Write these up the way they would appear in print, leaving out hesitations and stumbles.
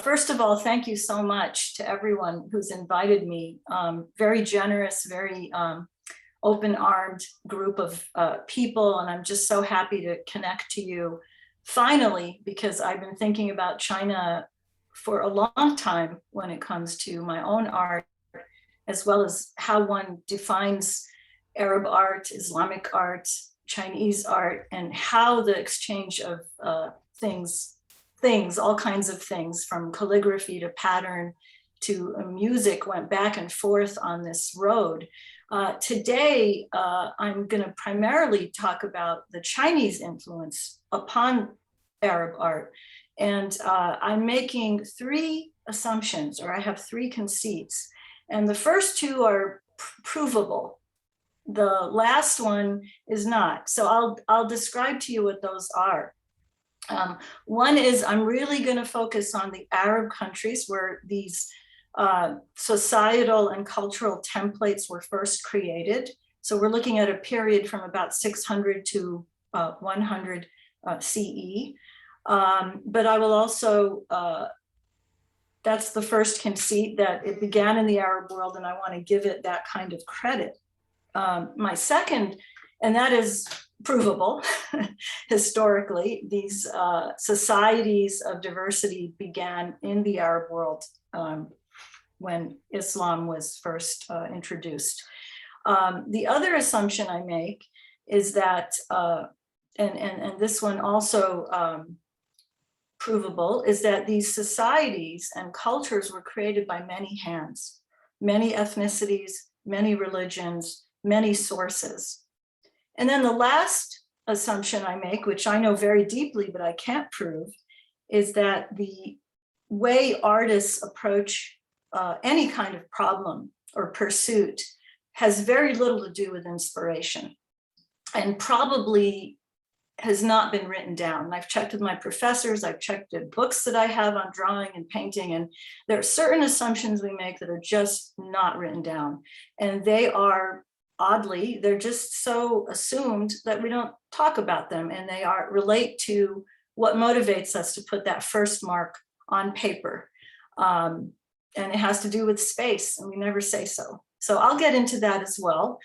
First of all, thank you so much to everyone who's invited me. Very generous, very open-armed group of people, and I'm just so happy to connect to you finally, because I've been thinking about China for a long time when it comes to my own art, as well as how one defines Arab art, Islamic art, Chinese art, and how the exchange of things, all kinds of things, from calligraphy to pattern to music, went back and forth on this road. Today, I'm going to primarily talk about the Chinese influence upon Arab art. And I'm making three assumptions, or I have three conceits. And the first two are provable. The last one is not. So I'll describe to you what those are. One is I'm really going to focus on the Arab countries where these societal and cultural templates were first created. So we're looking at a period from about 600 to 100 CE. But I will also, that's the first conceit, that it began in the Arab world, and I want to give it that kind of credit. My second, and that is provable historically, these societies of diversity began in the Arab world when Islam was first introduced. The other assumption I make is that, and this one also provable, is that these societies and cultures were created by many hands, many ethnicities, many religions, many sources. And then the last assumption I make, which I know very deeply, but I can't prove, is that the way artists approach any kind of problem or pursuit has very little to do with inspiration, and probably has not been written down. And I've checked with my professors, I've checked the books that I have on drawing and painting, and there are certain assumptions we make that are just not written down. And they are, oddly, they're just so assumed that we don't talk about them, and they relate to what motivates us to put that first mark on paper. And it has to do with space, and we never say so. So I'll get into that as well.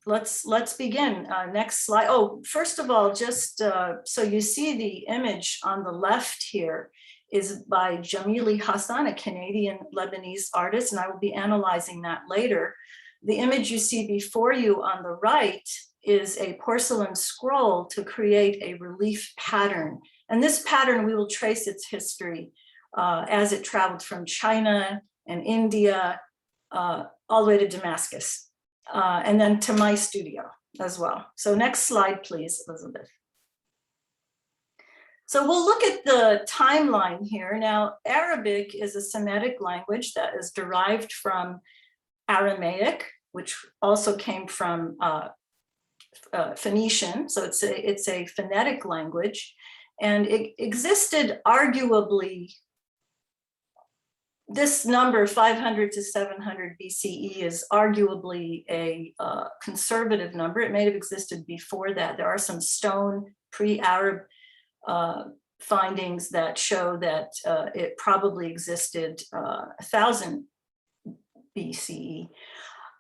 Let's begin. Next slide. Oh, first of all, just so you see, the image on the left here is by Jamili Hassan, a Canadian Lebanese artist, and I will be analyzing that later. The image you see before you on the right is a porcelain scroll to create a relief pattern. And this pattern, we will trace its history as it traveled from China and India all the way to Damascus, and then to my studio as well. So next slide, please, Elizabeth. So we'll look at the timeline here. Now, Arabic is a Semitic language that is derived from Aramaic, which also came from Phoenician. So it's a phonetic language, and it existed arguably, this number 500 to 700 BCE is arguably a conservative number. It may have existed before that. There are some stone pre-Arab findings that show that it probably existed 1000 BCE.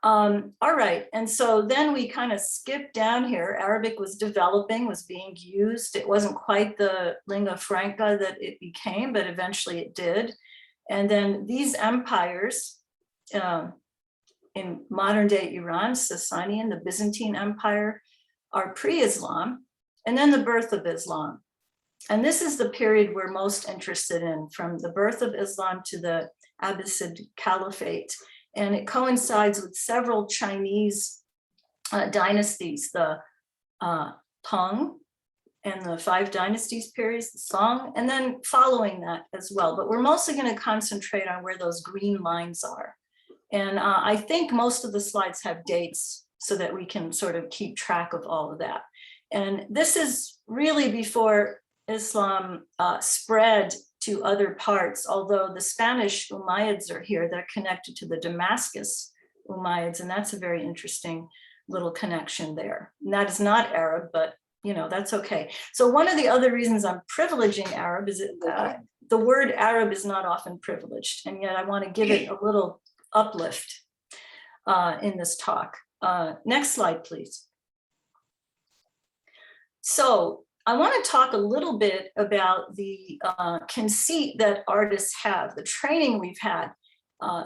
All right, and so then we kind of skip down here. Arabic was developing, was being used. It wasn't quite the lingua franca that it became, but eventually it did. And then these empires in modern day Iran, Sasanian, the Byzantine Empire, are pre-Islam, and then the birth of Islam. And this is the period we're most interested in, from the birth of Islam to the Abbasid Caliphate. And it coincides with several Chinese dynasties, the Tang and the 5 dynasties periods, the Song, and then following that as well. But we're mostly going to concentrate on where those green lines are. And I think most of the slides have dates so that we can sort of keep track of all of that. And this is really before Islam spread to other parts, although the Spanish Umayyads are here. They're connected to the Damascus Umayyads, and that's a very interesting little connection there. And that is not Arab, but that's okay. So one of the other reasons I'm privileging Arab is that the word Arab is not often privileged, and yet I want to give it a little uplift in this talk. Next slide, please. So I want to talk a little bit about the conceit that artists have, the training we've had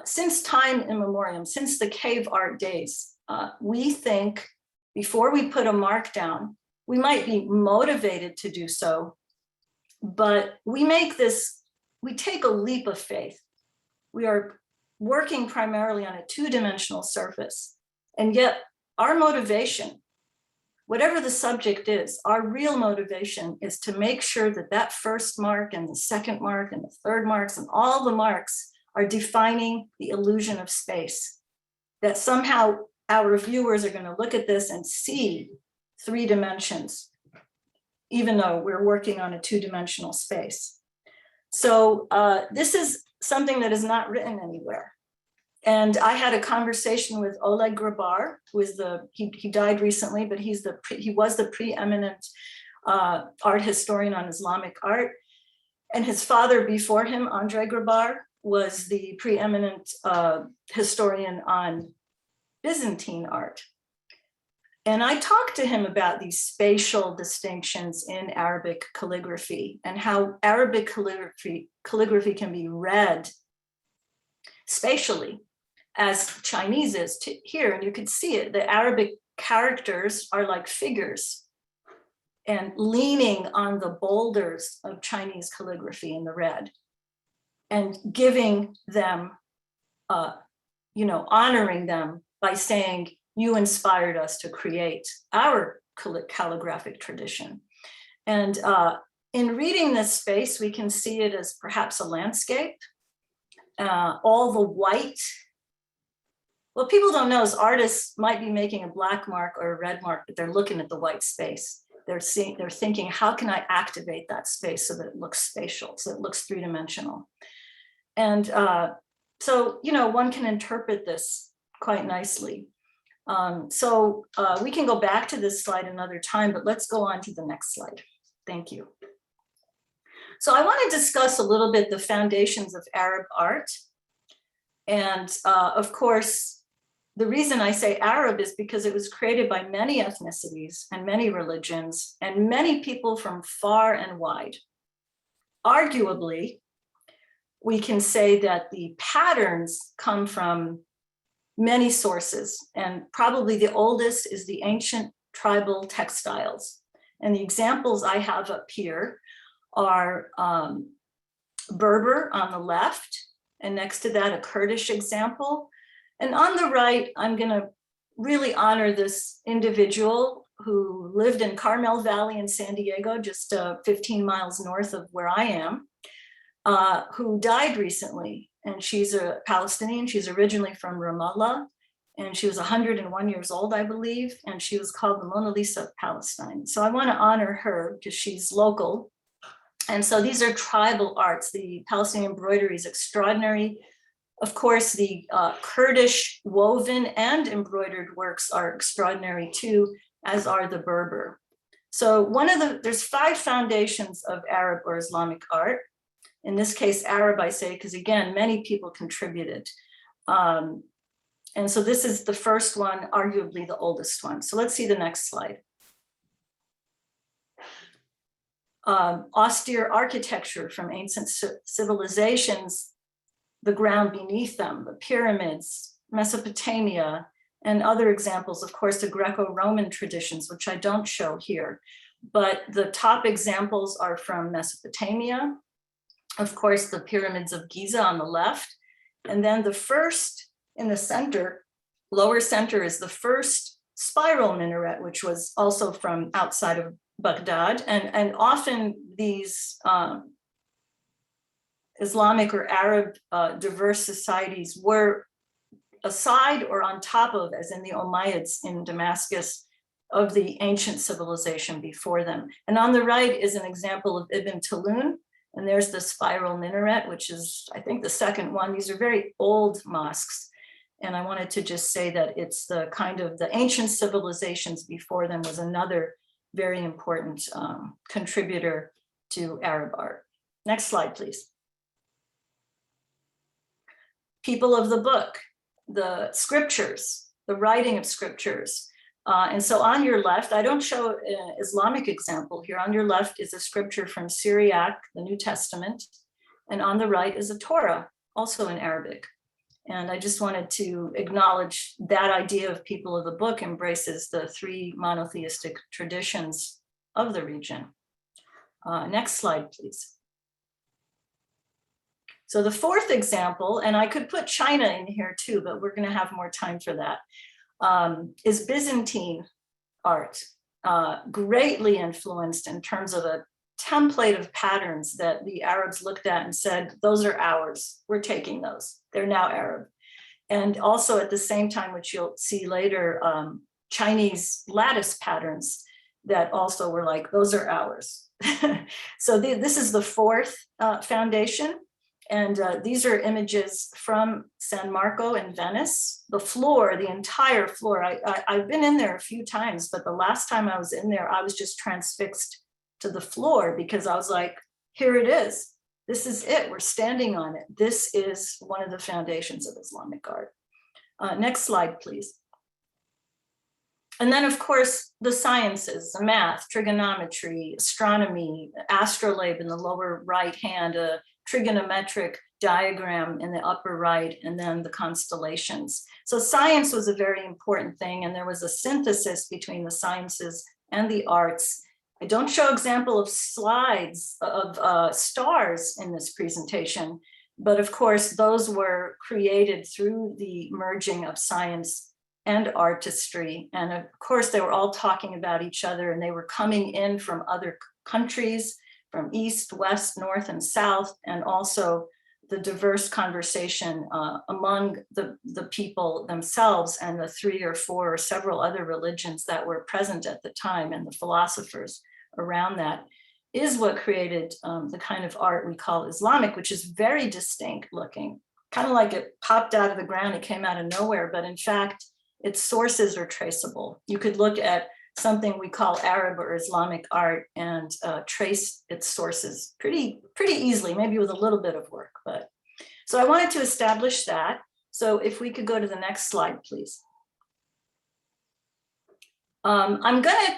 since time immemorial, since the cave art days. We think before we put a mark down, we might be motivated to do so, but we take a leap of faith. We are working primarily on a two-dimensional surface, and yet our motivation, whatever the subject is, our real motivation is to make sure that that first mark and the second mark and the third marks and all the marks are defining the illusion of space, that somehow our viewers are going to look at this and see 3 dimensions, even though we're working on a 2-dimensional space. So this is something that is not written anywhere. And I had a conversation with Oleg Grabar, who is he died recently, but he was the preeminent art historian on Islamic art. And his father before him, Andrei Grabar, was the preeminent historian on Byzantine art. And I talked to him about these spatial distinctions in Arabic calligraphy and how Arabic calligraphy can be read spatially as Chinese is here. And you could see it. The Arabic characters are like figures and leaning on the boulders of Chinese calligraphy in the red and giving them, honoring them by saying, you inspired us to create our calligraphic tradition. And in reading this space, we can see it as perhaps a landscape. All the white. What people don't know is artists might be making a black mark or a red mark, but they're looking at the white space. They're thinking, how can I activate that space so that it looks spatial, so it looks 3-dimensional? And so, one can interpret this quite nicely. So we can go back to this slide another time, but let's go on to the next slide. Thank you. So I want to discuss a little bit the foundations of Arab art. And of course, the reason I say Arab is because it was created by many ethnicities and many religions and many people from far and wide. Arguably, we can say that the patterns come from many sources, and probably the oldest is the ancient tribal textiles. And the examples I have up here are Berber on the left, and next to that, a Kurdish example. And on the right, I'm going to really honor this individual who lived in Carmel Valley in San Diego, just 15 miles north of where I am, who died recently. And she's a Palestinian. She's originally from Ramallah, and she was 101 years old, I believe. And she was called the Mona Lisa of Palestine. So I want to honor her because she's local. And so these are tribal arts. The Palestinian embroidery is extraordinary. Of course, the Kurdish woven and embroidered works are extraordinary too, as are the Berber. So there's 5 foundations of Arab or Islamic art. In this case, Arab, I say, because again, many people contributed. And so this is the first one, arguably the oldest one. So let's see the next slide. Austere architecture from ancient civilizations, the ground beneath them, the pyramids, Mesopotamia, and other examples, of course, the Greco-Roman traditions, which I don't show here. But the top examples are from Mesopotamia, of course, the pyramids of Giza on the left. And then the first in the center, lower center, is the first spiral minaret, which was also from outside of Baghdad. And often these Islamic or Arab diverse societies were aside or on top of, as in the Umayyads in Damascus, of the ancient civilization before them. And on the right is an example of Ibn Tulun. And there's the spiral minaret, which is, I think, the second one. These are very old mosques. And I wanted to just say that it's the kind of the ancient civilizations before them was another very important contributor to Arab art. Next slide, please. People of the book, the scriptures, the writing of scriptures. And so on your left, I don't show an Islamic example here. On your left is a scripture from Syriac, the New Testament. And on the right is a Torah, also in Arabic. And I just wanted to acknowledge that idea of people of the book embraces the three monotheistic traditions of the region. Next slide, please. So the fourth example, and I could put China in here too, but we're going to have more time for that, is Byzantine art, greatly influenced in terms of a template of patterns that the Arabs looked at and said, those are ours, we're taking those, they're now Arab. And also at the same time, which you'll see later, Chinese lattice patterns that also were like, those are ours. So this is the fourth foundation. And these are images from San Marco in Venice. The floor, the entire floor, I've been in there a few times, but the last time I was in there, I was just transfixed to the floor because I was like, here it is. This is it, we're standing on it. This is one of the foundations of Islamic art. Next slide, please. And then of course, the sciences, the math, trigonometry, astronomy, astrolabe in the lower right hand, a trigonometric diagram in the upper right, and then the constellations. So science was a very important thing, and there was a synthesis between the sciences and the arts. I don't show example of slides of stars in this presentation, but of course those were created through the merging of science and artistry. And of course they were all talking about each other, and they were coming in from other countries, from east, west, north, and south, and also the diverse conversation among the people themselves and the 3 or 4 or several other religions that were present at the time, and the philosophers around that, is what created the kind of art we call Islamic, which is very distinct looking, kind of like it popped out of the ground, it came out of nowhere, but in fact, its sources are traceable. You could look at something we call Arab or Islamic art and trace its sources pretty easily, maybe with a little bit of work. But so I wanted to establish that. So if we could go to the next slide, please. I'm going to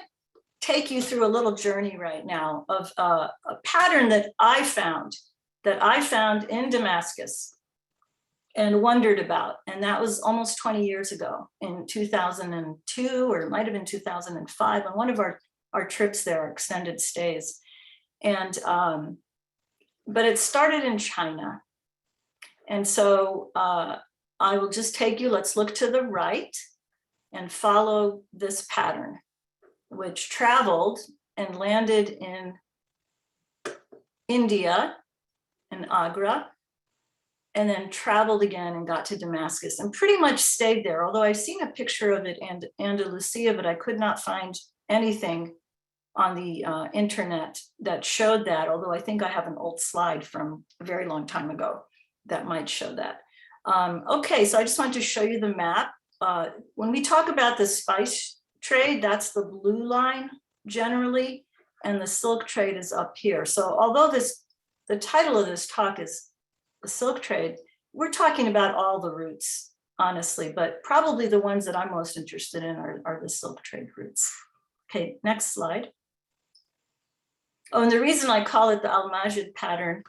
take you through a little journey right now of a pattern that I found in Damascus and wondered about. And that was almost 20 years ago in 2002, or it might have been 2005, on one of our trips there, our extended stays. And, but it started in China. And so I will just take you, let's look to the right and follow this pattern, which traveled and landed in India, in Agra, and then traveled again and got to Damascus and pretty much stayed there. Although I've seen a picture of it in Andalusia, but I could not find anything on the internet that showed that, although I think I have an old slide from a very long time ago that might show that. Okay, so I just wanted to show you the map. When we talk about the spice trade, that's the blue line generally, and the silk trade is up here. So although the title of this talk is the silk trade, we're talking about all the routes, honestly, but probably the ones that I'm most interested in are the silk trade routes. Okay, next slide. Oh, and the reason I call it the Al-Majid pattern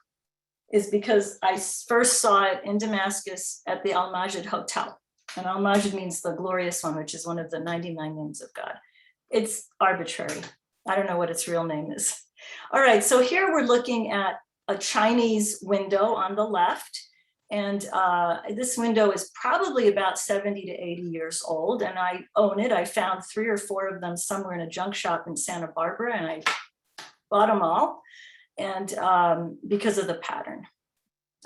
is because I first saw it in Damascus at the Al-Majid Hotel. And Al-Majid means the glorious one, which is one of the 99 names of God. It's arbitrary. I don't know what its real name is. All right, so here we're looking at a Chinese window on the left. And this window is probably about 70 to 80 years old. And I own it. I found 3 or 4 of them somewhere in a junk shop in Santa Barbara, and I bought them all. And because of the pattern.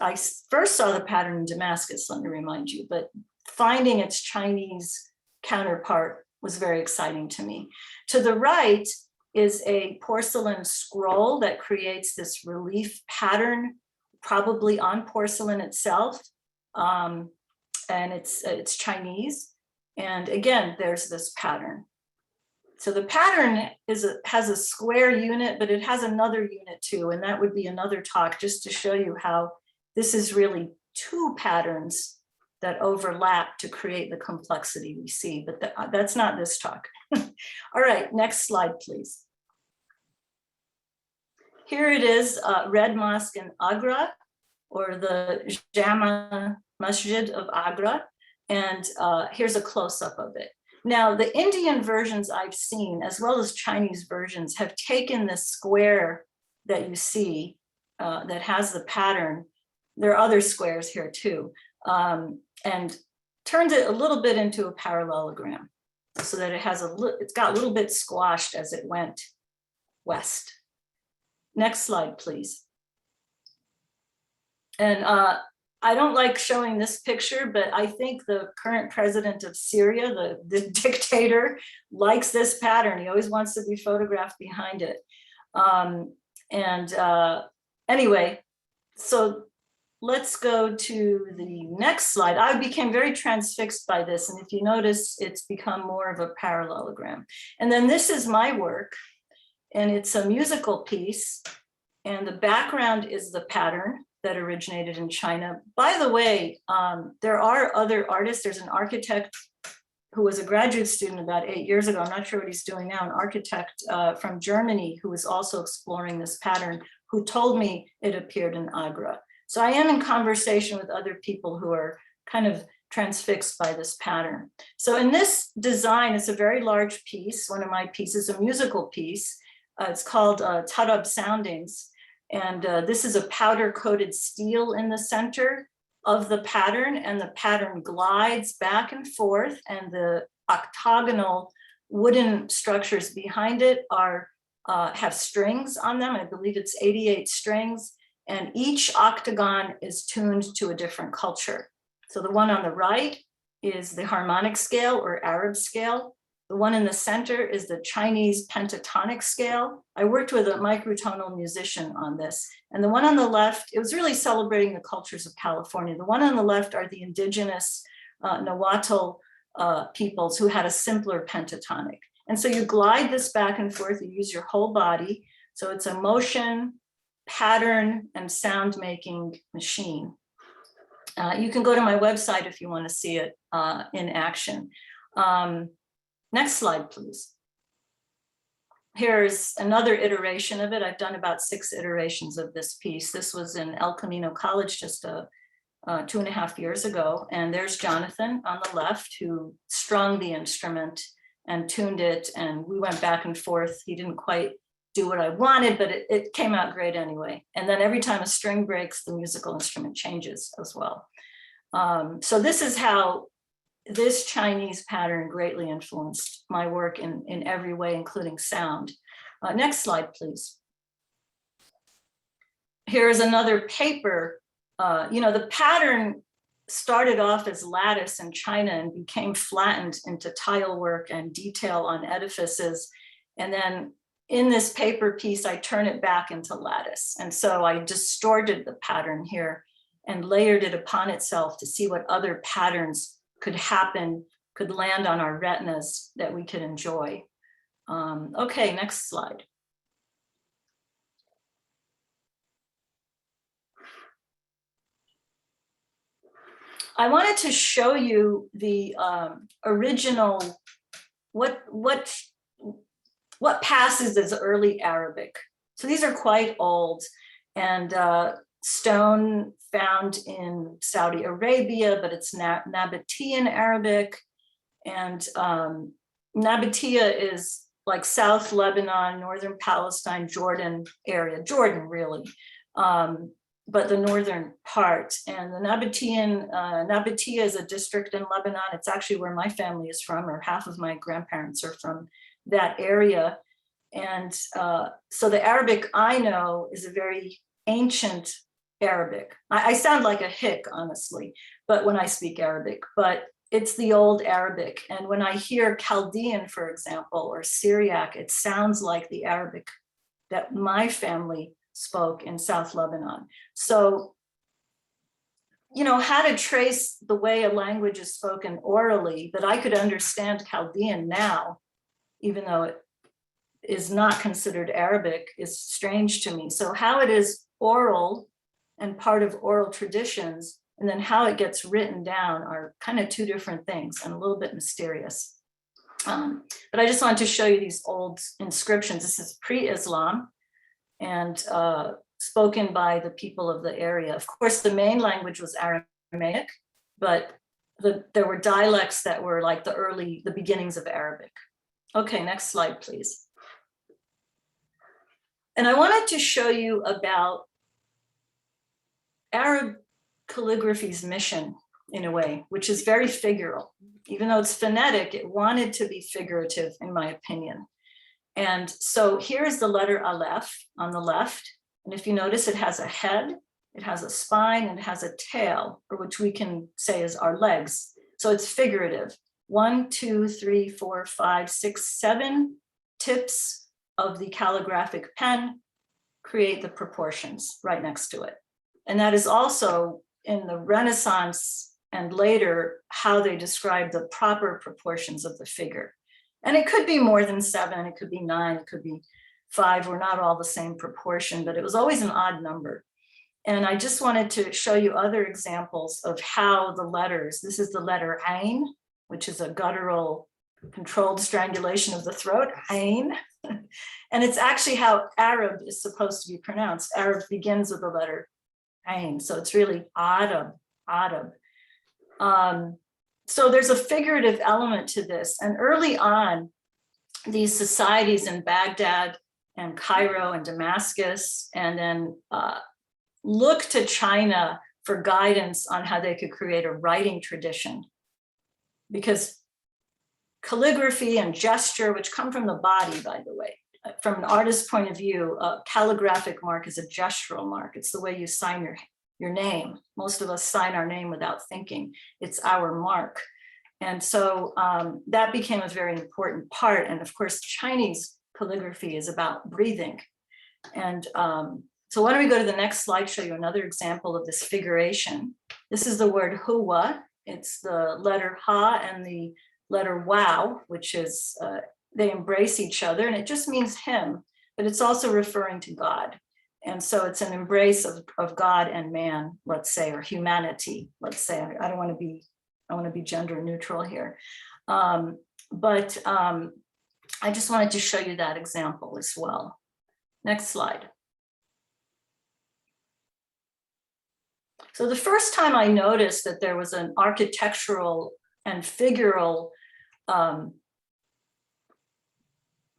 I first saw the pattern in Damascus, let me remind you, but finding its Chinese counterpart was very exciting to me. To the right is a porcelain scroll that creates this relief pattern, probably on porcelain itself. And it's Chinese. And again, there's this pattern. So the pattern has a square unit, but it has another unit too, and that would be another talk just to show you how this is really two patterns that overlap to create the complexity we see, but that's not this talk. All right, next slide, please. Here it is, Red Mosque in Agra, or the Jama Masjid of Agra, and here's a close-up of it. Now, the Indian versions I've seen, as well as Chinese versions, have taken this square that you see that has the pattern. There are other squares here too, and turned it a little bit into a parallelogram so that it's got a little bit squashed as it went west. Next slide, please. And I don't like showing this picture, but I think the current president of Syria, the dictator, likes this pattern. He always wants to be photographed behind it. Anyway, so let's go to the next slide. I became very transfixed by this. And if you notice, it's become more of a parallelogram. And then this is my work, and it's a musical piece. And the background is the pattern that originated in China. By the way, there are other artists. There's an architect who was a graduate student about 8 years ago. I'm not sure what he's doing now, an architect from Germany who was also exploring this pattern, who told me it appeared in Agra. So I am in conversation with other people who are kind of transfixed by this pattern. So in this design, it's a very large piece, one of my pieces, a musical piece. It's called Tarab Soundings. And this is a powder coated steel in the center of the pattern, and the pattern glides back and forth, and the octagonal wooden structures behind it have strings on them. I believe it's 88 strings, and each octagon is tuned to a different culture. So the one on the right is the harmonic scale or Arab scale. The one in the center is the Chinese pentatonic scale. I worked with a microtonal musician on this. And the one on the left, it was really celebrating the cultures of California. The one on the left are the indigenous Nahuatl peoples who had a simpler pentatonic. And so you glide this back and forth, you use your whole body. So it's a motion, pattern, and sound making machine. You can go to my website if you want to see it in action. Next slide, please. Here's another iteration of it. I've done about 6 iterations of this piece. This was in El Camino College just 2.5 years ago. And there's Jonathan on the left, who strung the instrument and tuned it. And we went back and forth. He didn't quite do what I wanted, but it came out great anyway. And then every time a string breaks, the musical instrument changes as well. So this is how this Chinese pattern greatly influenced my work in every way, including sound. Next slide, please. Here is another paper. The pattern started off as lattice in China and became flattened into tile work and detail on edifices. And then in this paper piece, I turn it back into lattice. And so I distorted the pattern here and layered it upon itself to see what other patterns could land on our retinas that we could enjoy. Okay, next slide. I wanted to show you the original, what passes as early Arabic. So these are quite old, and stone found in Saudi Arabia, but it's Nabatean Arabic. And Nabatea is like South Lebanon, Northern Palestine, Jordan area, Jordan really, but the northern part. And the Nabatea is a district in Lebanon. It's actually where my family is from, or half of my grandparents are from that area. And so the Arabic I know is a very ancient Arabic. I sound like a hick, honestly, but when I speak Arabic, but it's the old Arabic. And when I hear Chaldean, for example, or Syriac, it sounds like the Arabic that my family spoke in South Lebanon. So, how to trace the way a language is spoken orally, that I could understand Chaldean now even though it is not considered Arabic, is strange to me. So how it is oral and part of oral traditions, and then how it gets written down are kind of two different things and a little bit mysterious. But I just wanted to show you these old inscriptions. This is pre-Islam and spoken by the people of the area. Of course, the main language was Aramaic, but there were dialects that were like the beginnings of Arabic. Okay, next slide, please. And I wanted to show you about Arab calligraphy's mission, in a way, which is very figural. Even though it's phonetic, it wanted to be figurative, in my opinion. And so here's the letter Aleph on the left. And if you notice, it has a head, it has a spine, and it has a tail, or which we can say is our legs. So it's figurative. 1, 2, 3, 4, 5, 6, 7 tips of the calligraphic pen create the proportions right next to it. And that is also in the Renaissance and later how they describe the proper proportions of the figure. And it could be more than 7, it could be 9, it could be 5. We're not all the same proportion, but it was always an odd number. And I just wanted to show you other examples of how the letters, this is the letter Ain, which is a guttural controlled strangulation of the throat, Ain. And it's actually how Arab is supposed to be pronounced. Arab begins with the letter Ain, so it's really Arab. So there's a figurative element to this. And early on, these societies in Baghdad and Cairo and Damascus, and then looked to China for guidance on how they could create a writing tradition. Because calligraphy and gesture, which come from the body, by the way, from an artist's point of view, a calligraphic mark is a gestural mark. It's the way you sign your name. Most of us sign our name without thinking. It's our mark. And so that became a very important part. And of course, Chinese calligraphy is about breathing. And so why don't we go to the next slide, show you another example of this figuration. This is the word huwa. It's the letter ha and the letter wow, which is, they embrace each other, and it just means him, but it's also referring to God. And so it's an embrace of God and man, let's say, or humanity, let's say. I want to be gender neutral here. But I just wanted to show you that example as well. Next slide. So the first time I noticed that there was an architectural and figural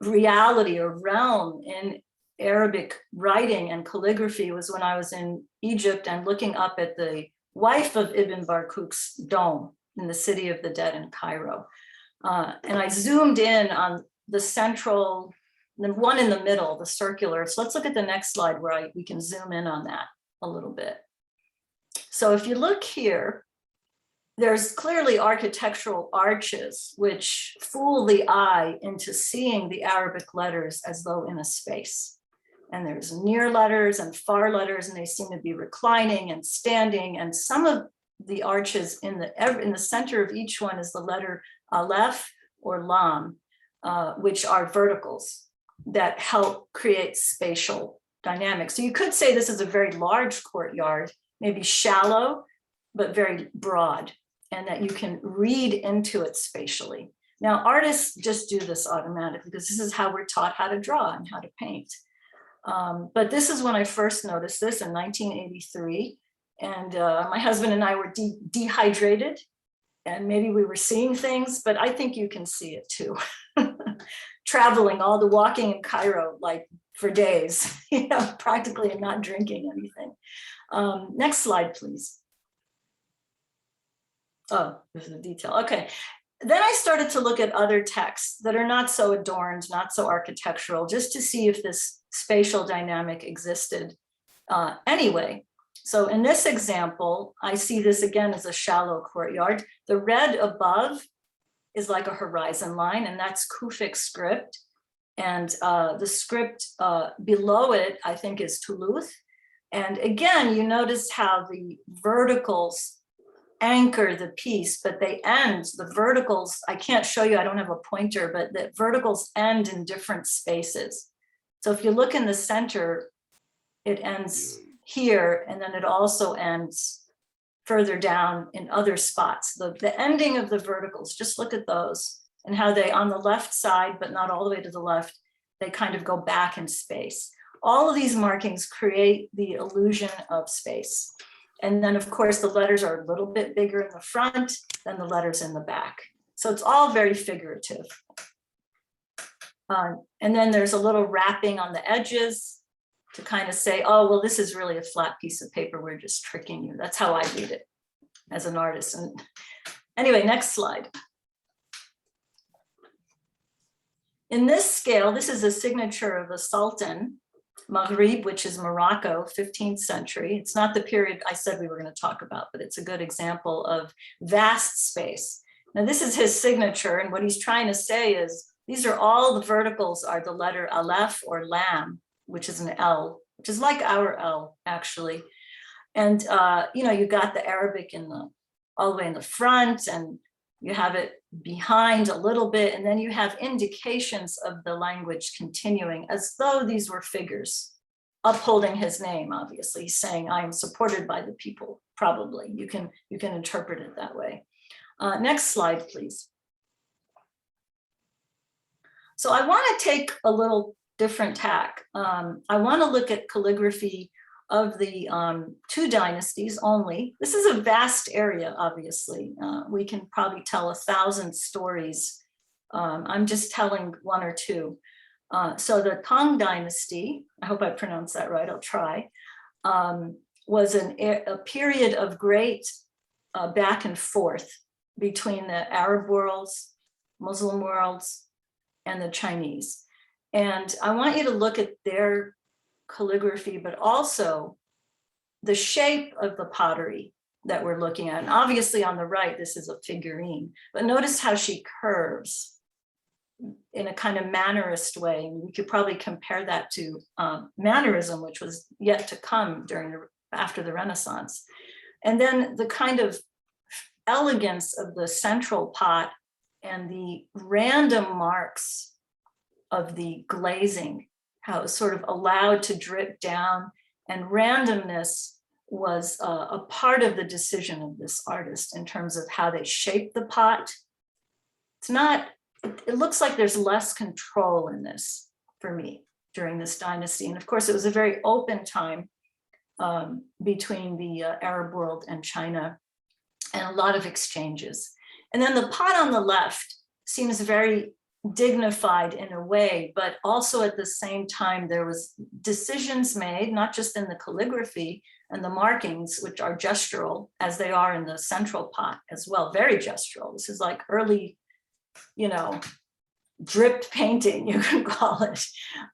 reality or realm in Arabic writing and calligraphy was when I was in Egypt and looking up at the wife of Ibn Barkuk's dome in the City of the Dead in Cairo. And I zoomed in on the central, the one in the middle, the circular. So let's look at the next slide where we can zoom in on that a little bit. So if you look here, there's clearly architectural arches which fool the eye into seeing the Arabic letters as though in a space. And there's near letters and far letters, and they seem to be reclining and standing. And some of the arches in the center of each one is the letter Aleph or Lam, which are verticals that help create spatial dynamics. So you could say this is a very large courtyard, maybe shallow, but very broad, and that you can read into it spatially. Now, artists just do this automatically because this is how we're taught how to draw and how to paint. But this is when I first noticed this in 1983. And my husband and I were dehydrated, and maybe we were seeing things, but I think you can see it too. Traveling, all the walking in Cairo, like for days, you know, practically and not drinking anything. Next slide, please. Oh, there's a detail. Okay. Then I started to look at other texts that are not so adorned, not so architectural, just to see if this spatial dynamic existed anyway. So in this example, I see this again as a shallow courtyard. The red above is like a horizon line, and that's Kufic script. And the script below it, I think, is Toulouse. And again, you notice how the verticals anchor the piece, but they end, the verticals, I can't show you, I don't have a pointer, but the verticals end in different spaces. So if you look in the center, it ends here, and then it also ends further down in other spots. The ending of the verticals, just look at those and how they, on the left side, but not all the way to the left, they kind of go back in space. All of these markings create the illusion of space. And then of course the letters are a little bit bigger in the front than the letters in the back. So it's all very figurative. And then there's a little wrapping on the edges to kind of say, oh, well, this is really a flat piece of paper. We're just tricking you. That's how I read it as an artist. And anyway, next slide. In this scale, this is a signature of a sultan, Maghrib, which is Morocco, 15th century. It's not the period I said we were going to talk about, but it's a good example of vast space. Now, this is his signature, and what he's trying to say is these are all the verticals are the letter Aleph or Lam, which is an L, which is like our L, actually. And, you know, you got the Arabic in the all the way in the front, and you have it behind a little bit, and then you have indications of the language continuing as though these were figures upholding his name. Obviously, he's saying, I am supported by the people, probably. You can interpret it that way. Next slide, please. So I want to take a little different tack. I want to look at calligraphy of the two dynasties only. This is a vast area, obviously. We can probably tell 1,000 stories. I'm just telling one or two. So the Tang dynasty, I hope I pronounced that right, I'll try, was a period of great back and forth between the Arab worlds, Muslim worlds, and the Chinese. And I want you to look at their calligraphy, but also the shape of the pottery that we're looking at. And obviously on the right, this is a figurine, but notice how she curves in a kind of mannerist way. And we could probably compare that to mannerism, which was yet to come after the Renaissance. And then the kind of elegance of the central pot and the random marks of the glazing, how it was sort of allowed to drip down, and randomness was a part of the decision of this artist in terms of how they shape the pot. It's not, it looks like there's less control in this for me during this dynasty. And of course, it was a very open time between the Arab world and China, and a lot of exchanges. And then the pot on the left seems very dignified in a way, but also at the same time, there was decisions made, not just in the calligraphy and the markings, which are gestural, as they are in the central pot as well, very gestural. This is like early, you know, dripped painting, you can call it.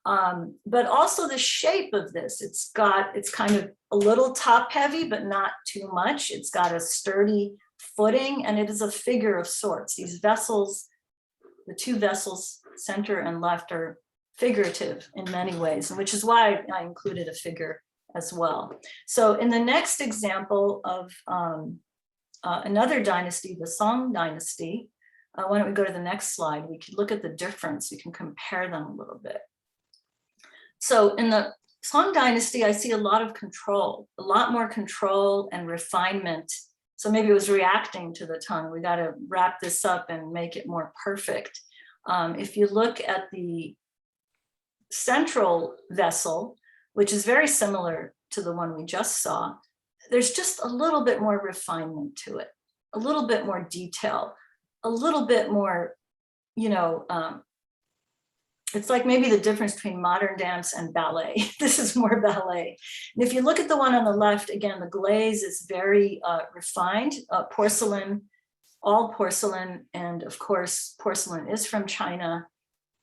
But also the shape of this, it's kind of a little top heavy, but not too much. It's got a sturdy footing, and it is a figure of sorts. These vessels, the two vessels, center and left, are figurative in many ways, and which is why I included a figure as well. So in the next example of another dynasty, the Song dynasty, why don't we go to the next slide? We can look at the difference. We can compare them a little bit. So in the Song dynasty, I see a lot of control, a lot more control and refinement. So maybe it was reacting to the Tang. We got to wrap this up and make it more perfect. If you look at the central vessel, which is very similar to the one we just saw, there's just a little bit more refinement to it, a little bit more detail, a little bit more, you know, it's like maybe the difference between modern dance and ballet. This is more ballet. And if you look at the one on the left, again, the glaze is very refined, porcelain, all porcelain. And of course, porcelain is from China.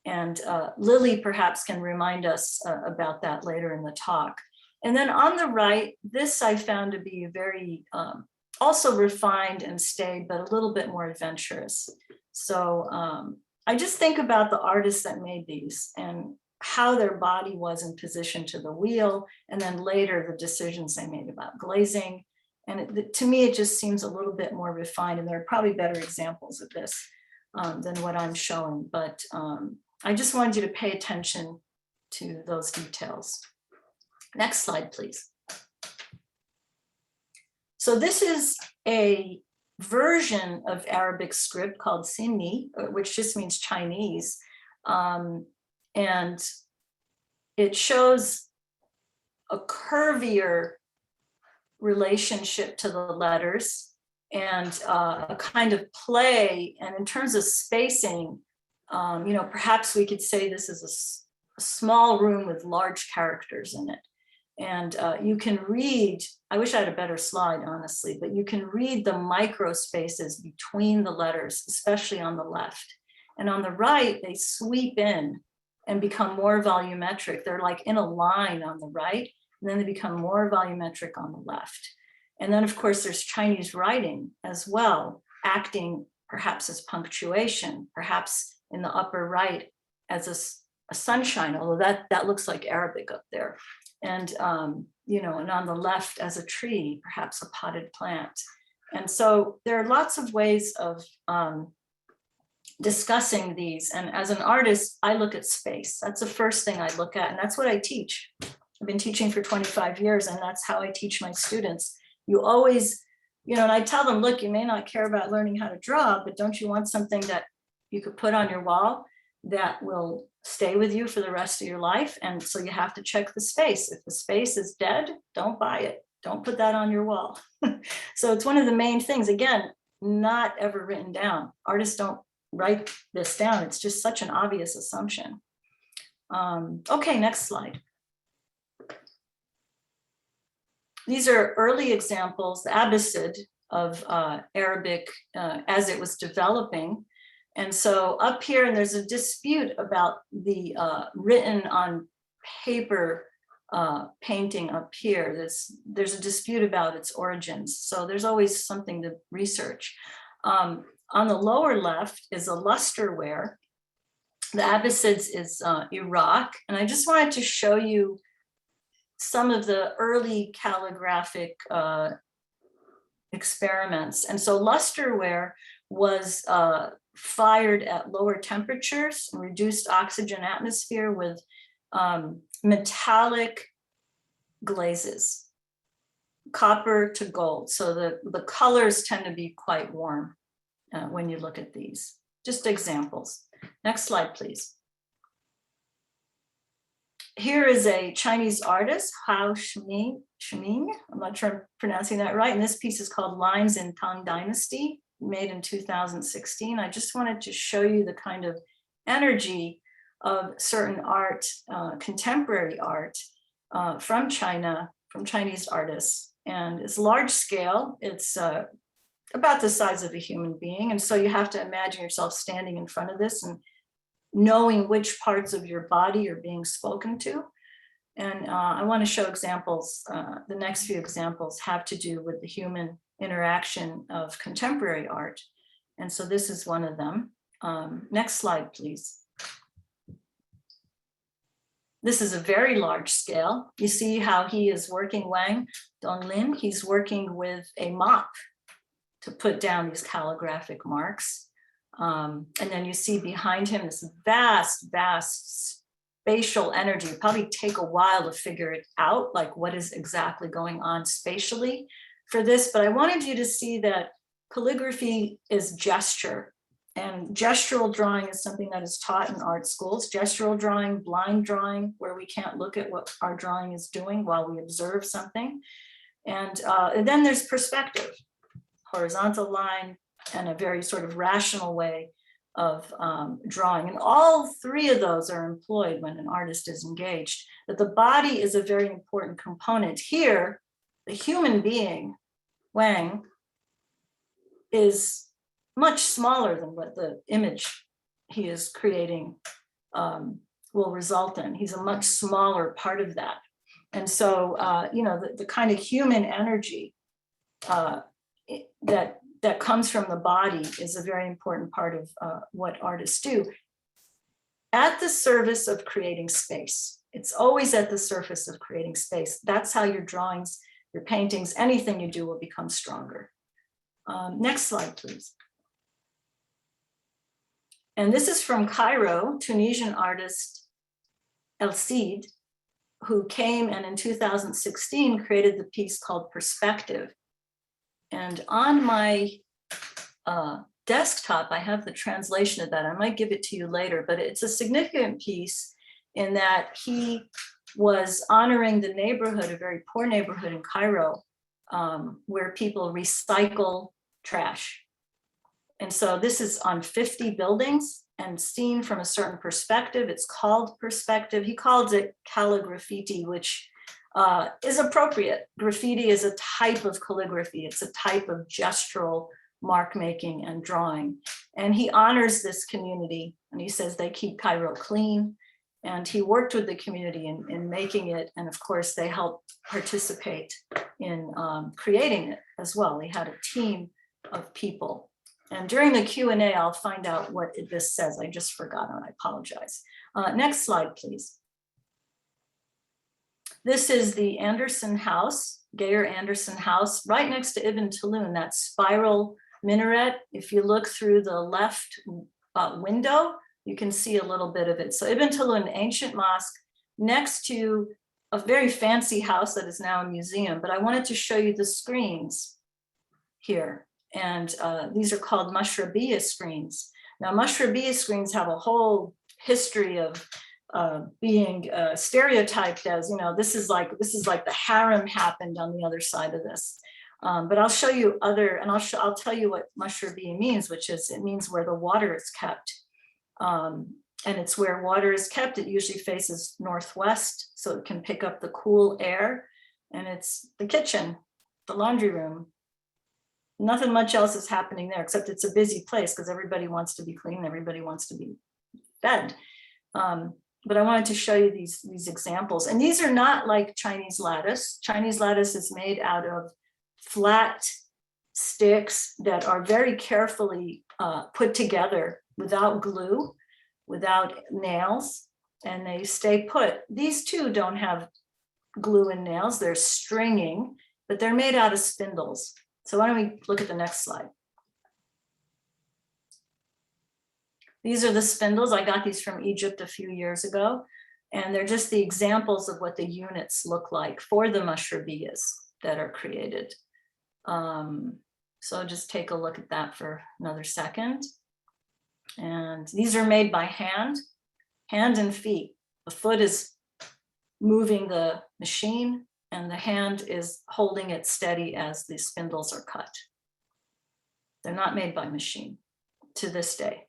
And Lily perhaps can remind us about that later in the talk. And then on the right, this I found to be very also refined and staid, but a little bit more adventurous. So I just think about the artists that made these and how their body was in position to the wheel, and then later the decisions they made about glazing to me, it just seems a little bit more refined, and there are probably better examples of this than what I'm showing. But I just wanted you to pay attention to those details. Next slide, please. So this is a version of Arabic script called Sini, which just means Chinese. And it shows a curvier relationship to the letters and a kind of play. And in terms of spacing, perhaps we could say this is a small room with large characters in it. And you can read, I wish I had a better slide, honestly, but you can read the micro spaces between the letters, especially on the left. And on the right, they sweep in and become more volumetric. They're like in a line on the right, and then they become more volumetric on the left. And then, of course, there's Chinese writing as well, acting perhaps as punctuation, perhaps in the upper right as a sunshine, although that looks like Arabic up there. And, and on the left as a tree, perhaps a potted plant. And so there are lots of ways of discussing these. And as an artist, I look at space. That's the first thing I look at, and that's what I teach. I've been teaching for 25 years, and that's how I teach my students. You always, and I tell them, look, you may not care about learning how to draw, but don't you want something that you could put on your wall that will stay with you for the rest of your life? And so you have to check the space. If the space is dead, don't buy it. Don't put that on your wall. So it's one of the main things, again, not ever written down. Artists don't write this down. It's just such an obvious assumption. Okay, next slide. These are early examples, the Abbasid of Arabic as it was developing. And so up here, and there's a dispute about the written on paper painting up here. There's a dispute about its origins. So there's always something to research. On the lower left is a lusterware. The Abbasids is Iraq. And I just wanted to show you some of the early calligraphic experiments. And so lusterware was fired at lower temperatures and reduced oxygen atmosphere with metallic glazes, copper to gold. So the colors tend to be quite warm when you look at these. Just examples. Next slide, please. Here is a Chinese artist, Hao Shiming. I'm not sure I'm pronouncing that right. And this piece is called Lines in Tang Dynasty, made in 2016. I just wanted to show you the kind of energy of certain art, contemporary art from China, from Chinese artists. And it's large scale. It's about the size of a human being. And so you have to imagine yourself standing in front of this and knowing which parts of your body are being spoken to. And I want to show examples. The next few examples have to do with the human interaction of contemporary art. And so this is one of them. Next slide, please. This is a very large scale. You see how he is working, Wang Donglin, he's working with a mop to put down these calligraphic marks. And then you see behind him this vast spatial energy. It'll probably take a while to figure it out, like what is exactly going on spatially for this. But I wanted you to see that calligraphy is gesture. And gestural drawing is something that is taught in art schools. Gestural drawing, blind drawing, where we can't look at what our drawing is doing while we observe something. And then there's perspective, horizontal line, and a very sort of rational way of drawing. And all three of those are employed when an artist is engaged. But the body is a very important component. Here, the human being, Wang, is much smaller than what the image he is creating will result in. He's a much smaller part of that. And so, the kind of human energy that comes from the body is a very important part of what artists do. At the service of creating space. It's always at the surface of creating space. That's how your drawings your paintings, anything you do will become stronger. Next slide, please. And this is from Cairo, Tunisian artist El Cid, who came and in 2016 created the piece called Perspective. And on my desktop, I have the translation of that. I might give it to you later, but it's a significant piece in that he was honoring the neighborhood, a very poor neighborhood in Cairo, where people recycle trash. And so this is on 50 buildings and seen from a certain perspective. It's called Perspective. He calls it Calligraphy, which is appropriate. Graffiti is a type of calligraphy. It's a type of gestural mark making and drawing. And he honors this community, and he says they keep Cairo clean. And he worked with the community in making it. And of course, they helped participate in creating it as well. He had a team of people. And during the Q&A, I'll find out what this says. I just forgot, and I apologize. Next slide, please. This is the Anderson House, Geyer Anderson House, right next to Ibn Tulun, that spiral minaret. If you look through the left window, you can see a little bit of it. So Ibn Tulun, ancient mosque, next to a very fancy house that is now a museum. But I wanted to show you the screens here. And these are called Mashrabiya screens. Now, Mashrabiya screens have a whole history of being stereotyped as, you know, this is like the harem happened on the other side of this. But I'll show you other, and I'll tell you what Mashrabiya means, which is it means where the water is kept. And it's where water is kept. It usually faces northwest, so it can pick up the cool air. And it's the kitchen, the laundry room. Nothing much else is happening there, except it's a busy place because everybody wants to be clean, everybody wants to be fed. But I wanted to show you these examples. And these are not like Chinese lattice. Chinese lattice is made out of flat sticks that are very carefully put together without glue, without nails, and they stay put. These two don't have glue and nails, they're stringing, but they're made out of spindles. So why don't we look at the next slide? These are the spindles. I got these from Egypt a few years ago, and they're just the examples of what the units look like for the mashrabiyas that are created. So just take a look at that for another second. And these are made by hand and feet. The foot is moving the machine, and the hand is holding it steady as the spindles are cut. They're not made by machine to this day.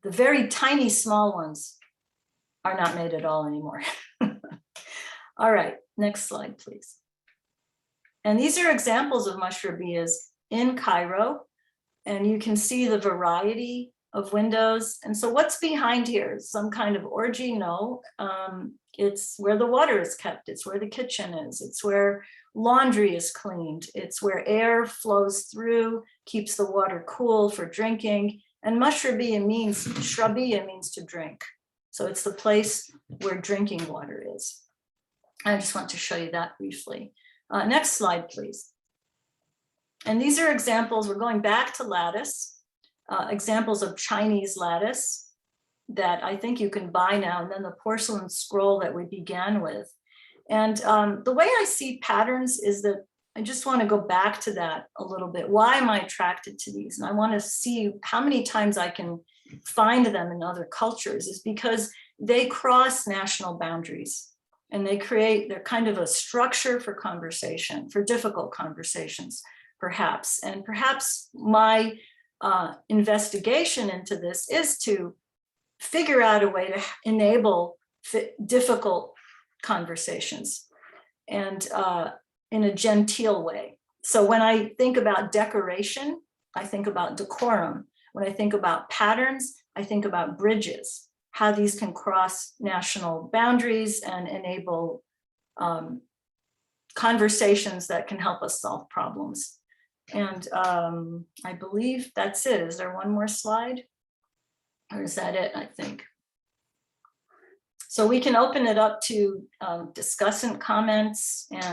The very tiny small ones are not made at all anymore. All right, next slide, please. And these are examples of mashrabiyas in Cairo, and you can see the variety of windows. And so what's behind here? Some kind of orgy? No, it's where the water is kept. It's where the kitchen is. It's where laundry is cleaned. It's where air flows through, keeps the water cool for drinking. And mashrabiya means, shrabiya means to drink. So it's the place where drinking water is. I just want to show you that briefly. Next slide, please. And these are examples, we're going back to lattice, examples of Chinese lattice that I think you can buy now, and then the porcelain scroll that we began with. And the way I see patterns is that I just want to go back to that a little bit. Why am I attracted to these? And I want to see how many times I can find them in other cultures, is because they cross national boundaries. And they're kind of a structure for conversation, for difficult conversations, perhaps. And perhaps my investigation into this is to figure out a way to enable difficult conversations, and in a genteel way. So when I think about decoration, I think about decorum. When I think about patterns, I think about bridges, how these can cross national boundaries and enable conversations that can help us solve problems. And I believe that's it. Is there one more slide? Or is that it, I think? So we can open it up to discussant comments and